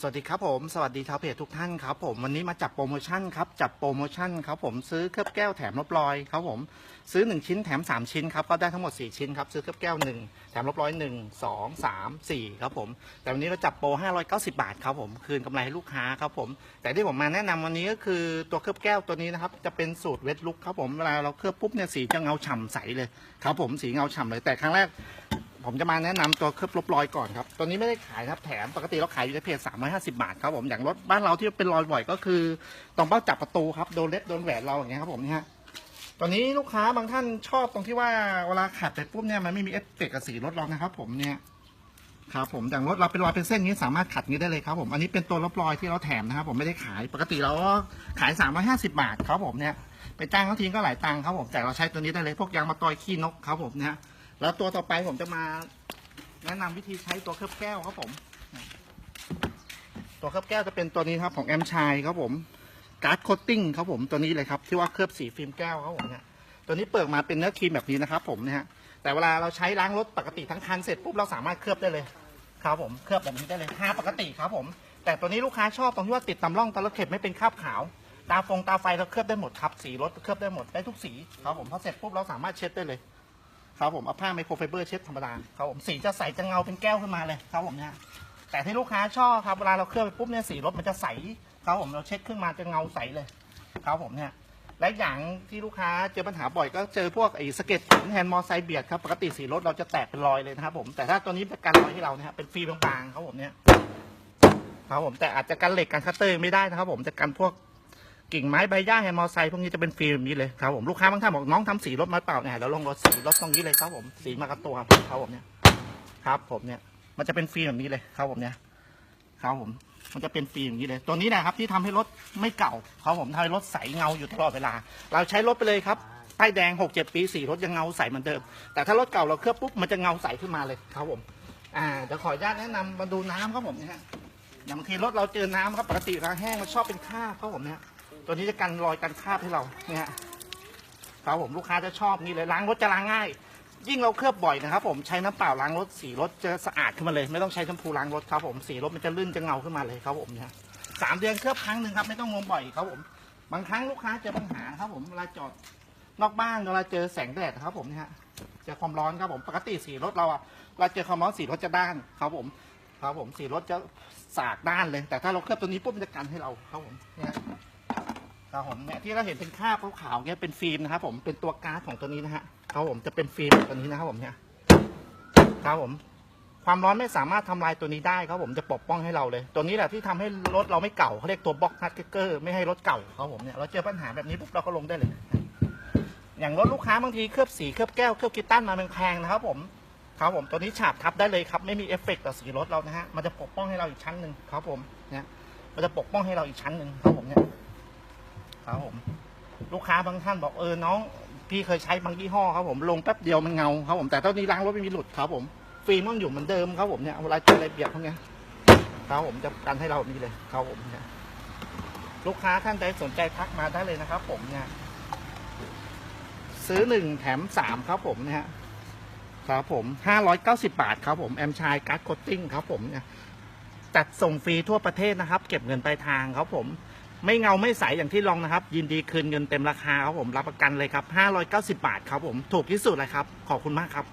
สวัสดีครับผมสวัสดีชาวเพจทุกท่านครับผมวันนี้มาจับโปรโมชั่นครับจับโปรโมชั่นครับผมซื้อเคลือบแก้วแถมลบรอยครับผมซื้อ1ชิ้นแถม3ชิ้นครับก็ได้ทั้งหมด4ชิ้นครับซื้อเคลือบแก้ว1แถมลบรอย1 2 3 4ครับผมแต่วันนี้เราจับโปร590 บาทครับผมคืนกำไรให้ลูกค้าครับผมแต่ที่ผมมาแนะนำวันนี้ก็คือตัวเคลือบแก้วตัวนี้นะครับจะเป็นสูตรเวทลุกครับผมเวลาเราเคลือบปุ๊บเนี่ยสีจะเงาฉ่ำใสเลยครับผมสีเงาฉ่ำเลยแต่ครั้งแรกผมจะมาแนะนำตัวเคลือบลบรอยก่อนครับตัวนี้ไม่ได้ขายครับแถมปกติเราขายอยู่ในเพจ350 บาทครับผมอย่างรถบ้านเราที่เป็นรอยบ่อยก็คือตรงเบ้าจับประตูครับโดนเล็บโดนแหวนเราอย่างเงี้ยครับผมเนี่ยตอนนี้ลูกค้าบางท่านชอบตรงที่ว่าเวลาขัดไปปุ๊บเนี่ยมันไม่มีเอฟเฟกต์กับสีรถเรานะครับผมเนี่ยครับผมอย่างรถเราเป็นรอยเป็นเส้นนี้สามารถขัดนี้ได้เลยครับผมอันนี้เป็นตัวลบรอยที่เราแถมนะครับผมไม่ได้ขายปกติเราขาย350 บาทครับผมเนี่ยไปจ้างเขาทีก็หลายตังค์ครับผมแต่เราใช้ตัวนี้ได้เลยพวกยางมะตอยขี้นกครับผมเนี่ยแล้วตัวต่อไปผมจะมาแนะนำวิธีใช้ตัวเคลือบแก้วครับผมตัวเคลือบแก้วจะเป็นตัวนี้ครับของแอมชายครับผมการ์ดโคตติ้งครับผมตัวนี้เลยครับที่ว่าเคลือบสีฟิล์มแก้วครับผมเนี่ยตัวนี้เปิดมาเป็นเนื้อครีมแบบนี้นะครับผมเนี่ยแต่เวลาเราใช้ล้างรถปกติทั้งคันเสร็จปุ๊บเราสามารถเคลือบได้เลยครับผมเคลือบแบบนี้ได้เลยทาปกติครับผมแต่ตัวนี้ลูกค้าชอบตรงที่ว่าติดตำร่องตะลุเข็บไม่เป็นคราบขาวตาไฟเราเคลือบได้หมดครับสีรถเคลือบได้หมดได้ทุกสีครับผมพอเสร็จปุ๊บเราสามารถเช็ดได้เลยครับผมเอาผ้าไมโครไฟเบอร์เช็ดธรรมดาครับผมสีจะใสจะเงาเป็นแก้วขึ้นมาเลยครับผมเนี่ยแต่ที่ลูกค้าชอบครับเวลาเราเคลือบไปปุ๊บเนี่ยสีรถมันจะใสครับผมเราเช็ดขึ้นมาจะเงาใสเลยครับผมเนี่ยและอย่างที่ลูกค้าเจอปัญหาบ่อยก็เจอพวกไอ้สะเก็ดหินแฮนด์มอไซค์เบียดครับปกติสีรถเราจะแตกเป็นรอยเลยนะครับผมแต่ถ้าตัวนี้เป็นกันรอยให้เราเนี่ยเป็นฟิล์มบางๆครับผมเนี่ยครับผมแต่อาจจะกันเหล็กกันคัตเตอร์ไม่ได้นะครับผมจะกันพวกกิ่งไม้ใบหญ้าแฮนด์มอไซค์พวกนี้จะเป็นฟิล์มนี้เลยครับผมลูกค้าบางท่านบอกน้องทำสีรถมาเปล่าเนี่ยเราลงรถสีรถตรงนี้เลยครับผมสีมากับตัวครับผมเนี่ยครับผมเนี่ยมันจะเป็นฟิล์มแบบนี้เลยครับผมเนี่ยครับผมมันจะเป็นฟิล์มอย่างนี้เลยตัวนี้นะครับที่ทำให้รถไม่เก่าครับผมทำให้รถใสเงาอยู่ตลอดเวลาเราใช้รถไปเลยครับป้ายแดง6-7 ปีสีรถยังเงาใสเหมือนเดิมแต่ถ้ารถเก่าเราเคลือบปุ๊บมันจะเงาใสขึ้นมาเลยครับผมเดี๋ยวขออนุญาตแนะนำมาดูน้ำครับผมเนี่ยอย่างบางทีรถเราเจอน้ำครับปกติเราแห้งมันชอบเป็นคราบครับผมเนี่ยตัวนี้จะกันรอยกันคราบให้เราเนี่ยครับผมลูกค้าจะชอบนี่เลยล้างรถจะล้างง่ายยิ่งเราเคลือบบ่อยนะครับผมใช้น้ำเปล่าล้างรถสีรถจะสะอาดขึ้นมาเลยไม่ต้องใช้แชมพูล้างรถครับผมสีรถมันจะลื่นจะเงาขึ้นมาเลยครับผมเนี่ย3 เดือนเคลือบครั้งหนึ่งครับไม่ต้องงมบ่อยครับผมบางครั้งลูกค้าเจอปัญหาครับผมเวลาจอดนอกบ้านเวลาเจอแสงแดดครับผมเนี่ยเจอความร้อนครับผมปกติสีรถเราเจอความร้อนสีรถจะด้านครับผมสีรถจะสากด้านเลยแต่ถ้าเราเคลือบตัวนี้ปุ๊บมันจะกันให้เราครับผมเนี่ยครับผมเนี่ยที่เราเห็นเป็นคราบขาวๆเนี่ยเป็นฟิล์มนะครับผมเป็นตัวการ์ดของตัวนี้นะฮะครับผมจะเป็นฟิล์มตัวนี้นะครับผมเนี่ยครับผมความร้อนไม่สามารถทำลายตัวนี้ได้ครับผมจะปกป้องให้เราเลยตัวนี้แหละที่ทำให้รถเราไม่เก่าเขาเรียกตัวบล็อกนัทเกอร์ไม่ให้รถเก่าครับผมเนี่ยเราเจอปัญหาแบบนี้ปุ๊บเราก็ลงได้เลยอย่างรถลูกค้าบางทีเคลือบสีเคลือบแก้วเคลือบกีตันมาแพงๆนะครับผมตัวนี้ฉาบทับได้เลยครับไม่มีเอฟเฟกต์ต่อสีรถเรานะฮะมันจะปกป้องให้เราอีกชั้นหนึ่งครับผมเนี่ยมันจะปกป้องให้เราอีกชั้นหนึ่งครับผมเนี่ยครับผมลูกค้าบางท่านบอกน้องพี่เคยใช้บางยี่ห้อครับผมลงแป๊บเดียวมันเงาครับผมแต่ตอนนี้ล้างรถไม่มีหลุดครับผมฟิล์มมันอยู่เหมือนเดิมครับผมเนี่ยเวลาเจออะไรเบียดพวกนี้ครับผมจะกันให้เรานี่เลยครับผมเนี่ยลูกค้าท่านใดสนใจทักมาได้เลยนะครับผมเนี่ยซื้อ1แถม3ครับผมเนี่ยครับผม590 บาทครับผมแอมชายการ์ดโคตติ้งครับผมเนี่ยจัดส่งฟรีทั่วประเทศนะครับเก็บเงินปลายทางครับผมไม่เงาไม่ใสอย่างที่ลองนะครับยินดีคืนเงินเต็มราคาครับผมรับประกันเลยครับ590 บาทครับผมถูกที่สุดเลยครับขอบคุณมากครับ